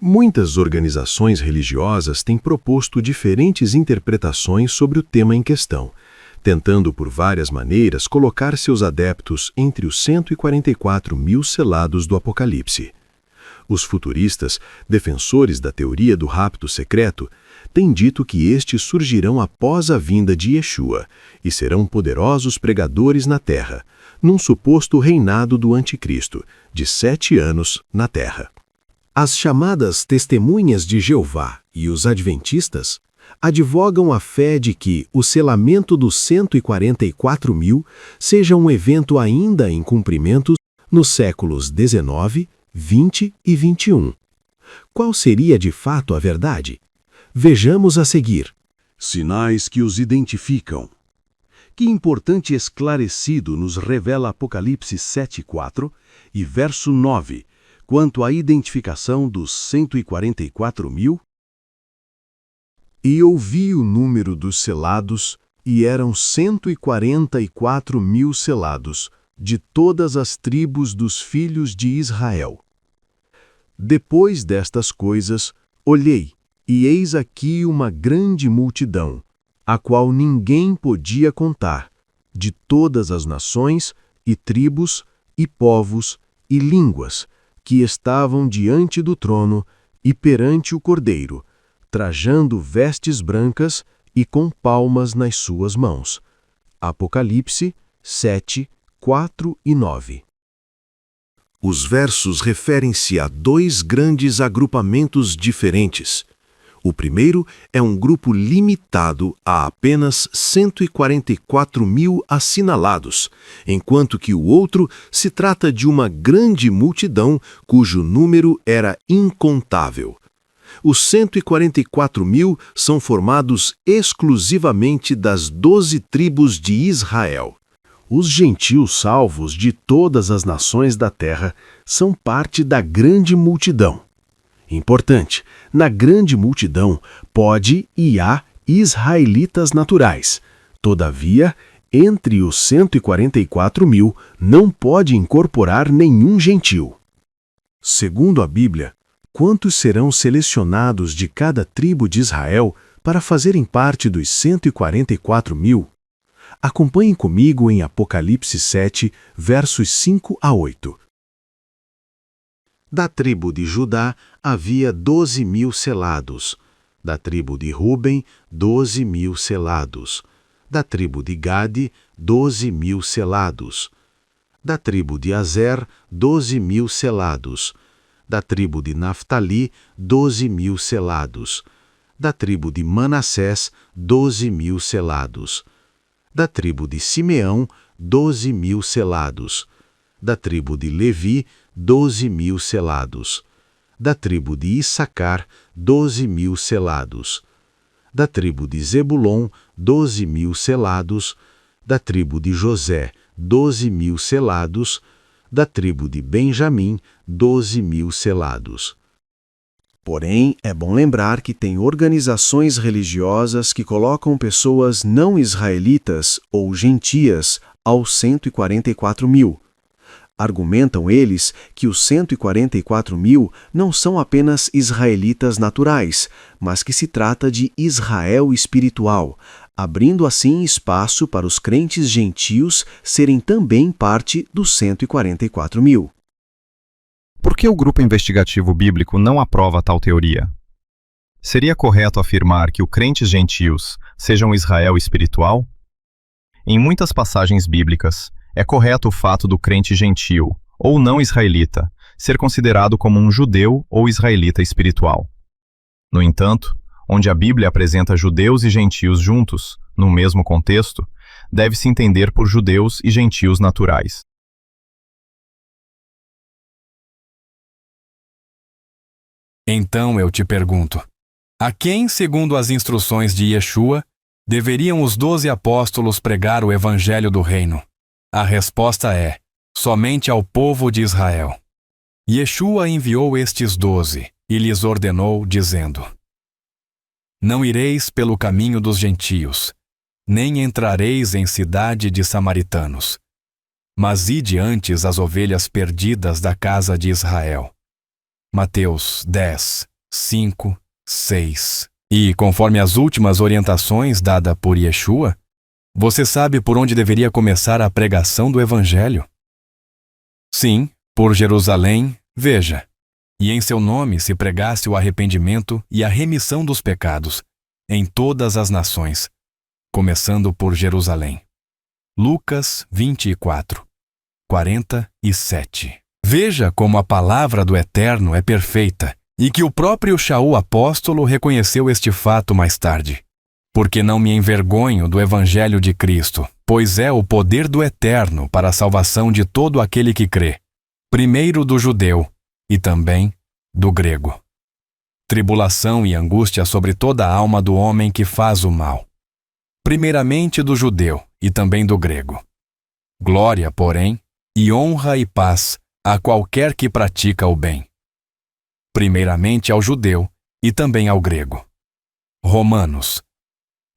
Muitas organizações religiosas têm proposto diferentes interpretações sobre o tema em questão, tentando por várias maneiras colocar seus adeptos entre os 144 mil selados do Apocalipse. Os futuristas, defensores da teoria do rapto secreto, têm dito que estes surgirão após a vinda de Yeshua e serão poderosos pregadores na Terra, num suposto reinado do Anticristo, de 7 anos na Terra. As chamadas Testemunhas de Jeová e os Adventistas advogam a fé de que o selamento dos 144 mil seja um evento ainda em cumprimento nos séculos 19, 20 e 21. Qual seria de fato a verdade? Vejamos a seguir. Sinais que os identificam. Que importante esclarecido nos revela Apocalipse 7:4 e verso 9, quanto à identificação dos 144 mil? E ouvi o número dos selados, e eram 144 mil selados, de todas as tribos dos filhos de Israel. Depois destas coisas, olhei, e eis aqui uma grande multidão, a qual ninguém podia contar, de todas as nações, e tribos, e povos, e línguas, que estavam diante do trono e perante o Cordeiro, trajando vestes brancas e com palmas nas suas mãos. Apocalipse 7, 4 e 9. Os versos referem-se a dois grandes agrupamentos diferentes. O primeiro é um grupo limitado a apenas 144 mil assinalados, enquanto que o outro se trata de uma grande multidão cujo número era incontável. Os 144 mil são formados exclusivamente das 12 tribos de Israel. Os gentios salvos de todas as nações da terra são parte da grande multidão. Importante, na grande multidão pode e há israelitas naturais. Todavia, entre os 144 mil não pode incorporar nenhum gentio. Segundo a Bíblia, quantos serão selecionados de cada tribo de Israel para fazerem parte dos 144 mil? Acompanhem comigo em Apocalipse 7, versos 5 a 8. Da tribo de Judá havia 12 mil selados. Da tribo de Ruben, 12 mil selados. Da tribo de Gade, 12 mil selados. Da tribo de Azer, 12 mil selados. Da tribo de Naftali, 12 mil selados. Da tribo de Manassés, 12 mil selados. Da tribo de Simeão, 12 mil selados. Da tribo de Levi, 12 mil selados. Da tribo de Issacar, 12 mil selados. Da tribo de Zebulon, 12 mil selados. Da tribo de José, 12 mil selados. Da tribo de Benjamim, 12 mil selados. Porém, é bom lembrar que tem organizações religiosas que colocam pessoas não israelitas ou gentias aos 144 mil. Argumentam eles que os 144 mil não são apenas israelitas naturais, mas que se trata de Israel espiritual, abrindo assim espaço para os crentes gentios serem também parte dos 144 mil. Por que o grupo investigativo bíblico não aprova tal teoria? Seria correto afirmar que os crentes gentios sejam Israel espiritual? Em muitas passagens bíblicas, é correto o fato do crente gentio, ou não israelita, ser considerado como um judeu ou israelita espiritual. No entanto, onde a Bíblia apresenta judeus e gentios juntos, no mesmo contexto, deve-se entender por judeus e gentios naturais. Então eu te pergunto, a quem, segundo as instruções de Yeshua, deveriam os 12 apóstolos pregar o evangelho do reino? A resposta é, somente ao povo de Israel. Yeshua enviou estes 12 e lhes ordenou, dizendo: Não ireis pelo caminho dos gentios, nem entrareis em cidade de samaritanos, mas ide antes as ovelhas perdidas da casa de Israel. Mateus 10, 5, 6. E, conforme as últimas orientações dadas por Yeshua, você sabe por onde deveria começar a pregação do Evangelho? Sim, por Jerusalém, veja. E em seu nome se pregasse o arrependimento e a remissão dos pecados em todas as nações, começando por Jerusalém. Lucas 24, 47. Veja como a palavra do Eterno é perfeita e que o próprio Shaul apóstolo reconheceu este fato mais tarde. Porque não me envergonho do Evangelho de Cristo, pois é o poder do Eterno para a salvação de todo aquele que crê, primeiro do judeu e também do grego. Tribulação e angústia sobre toda a alma do homem que faz o mal, primeiramente do judeu e também do grego. Glória, porém, e honra e paz a qualquer que pratica o bem, primeiramente ao judeu e também ao grego. Romanos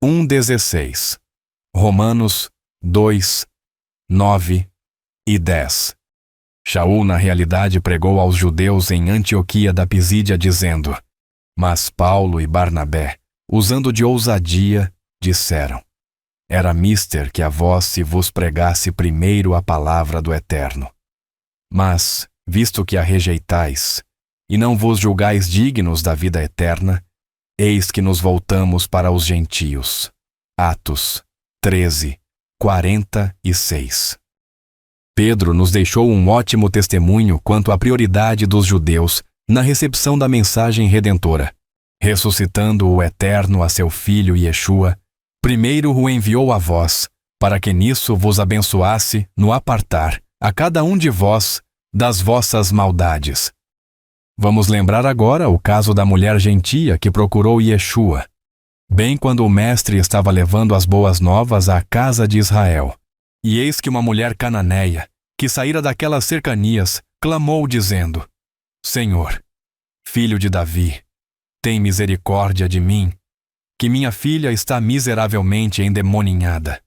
1:16, Romanos 2, 9 e 10. Shaul, na realidade, pregou aos judeus em Antioquia da Pisídia, dizendo: Mas Paulo e Barnabé, usando de ousadia, disseram: Era mister que a vós se vos pregasse primeiro a palavra do Eterno. Mas, visto que a rejeitais, e não vos julgais dignos da vida eterna, eis que nos voltamos para os gentios. Atos 13, 46. Pedro nos deixou um ótimo testemunho quanto à prioridade dos judeus na recepção da mensagem redentora. Ressuscitando o Eterno a seu Filho Yeshua, primeiro o enviou a vós, para que nisso vos abençoasse no apartar a cada um de vós das vossas maldades. Vamos lembrar agora o caso da mulher gentia que procurou Yeshua, bem quando o mestre estava levando as boas novas à casa de Israel. E eis que uma mulher cananeia, que saíra daquelas cercanias, clamou dizendo: Senhor, filho de Davi, tem misericórdia de mim, que minha filha está miseravelmente endemoninhada.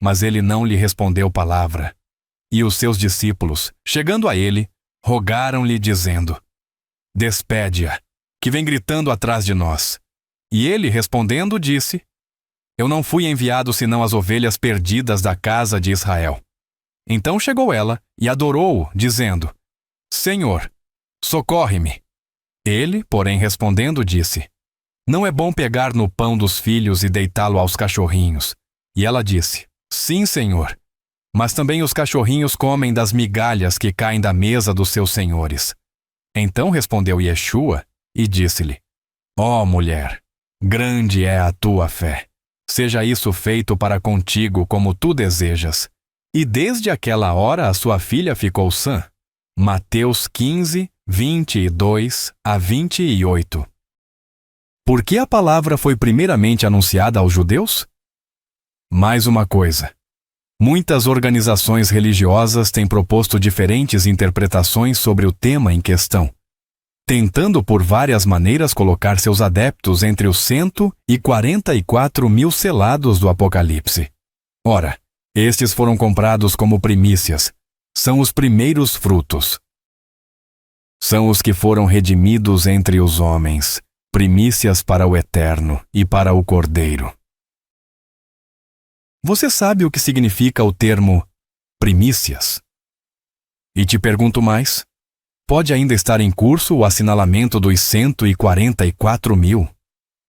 Mas ele não lhe respondeu palavra. E os seus discípulos, chegando a ele, rogaram-lhe dizendo: Despede-a, que vem gritando atrás de nós. E ele, respondendo, disse: Eu não fui enviado senão as ovelhas perdidas da casa de Israel. Então chegou ela e adorou-o, dizendo: Senhor, socorre-me. Ele, porém, respondendo, disse: Não é bom pegar no pão dos filhos e deitá-lo aos cachorrinhos. E ela disse: Sim, Senhor. Mas também os cachorrinhos comem das migalhas que caem da mesa dos seus senhores. Então respondeu Yeshua e disse-lhe: Ó mulher, grande é a tua fé. Seja isso feito para contigo como tu desejas. E desde aquela hora a sua filha ficou sã. Mateus 15, 22 a 28. Por que a palavra foi primeiramente anunciada aos judeus? Mais uma coisa. Muitas organizações religiosas têm proposto diferentes interpretações sobre o tema em questão, tentando por várias maneiras colocar seus adeptos entre os 144 mil selados do Apocalipse. Ora, estes foram comprados como primícias, são os primeiros frutos. São os que foram redimidos entre os homens, primícias para o Eterno e para o Cordeiro. Você sabe o que significa o termo primícias? E te pergunto mais: pode ainda estar em curso o assinalamento dos 144 mil?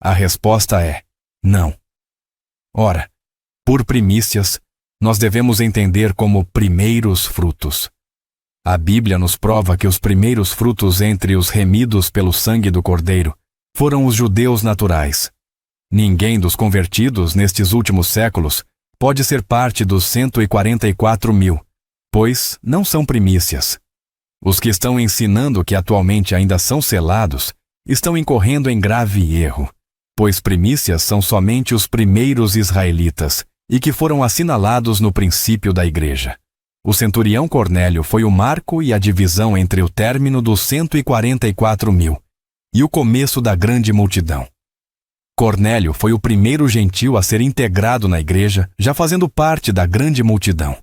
A resposta é não. Ora, por primícias, nós devemos entender como primeiros frutos. A Bíblia nos prova que os primeiros frutos entre os remidos pelo sangue do Cordeiro foram os judeus naturais. Ninguém dos convertidos nestes últimos séculos pode ser parte dos 144 mil, pois não são primícias. Os que estão ensinando que atualmente ainda são selados estão incorrendo em grave erro, pois primícias são somente os primeiros israelitas e que foram assinalados no princípio da igreja. O centurião Cornélio foi o marco e a divisão entre o término dos 144 mil e o começo da grande multidão. Cornélio foi o primeiro gentil a ser integrado na igreja, já fazendo parte da grande multidão.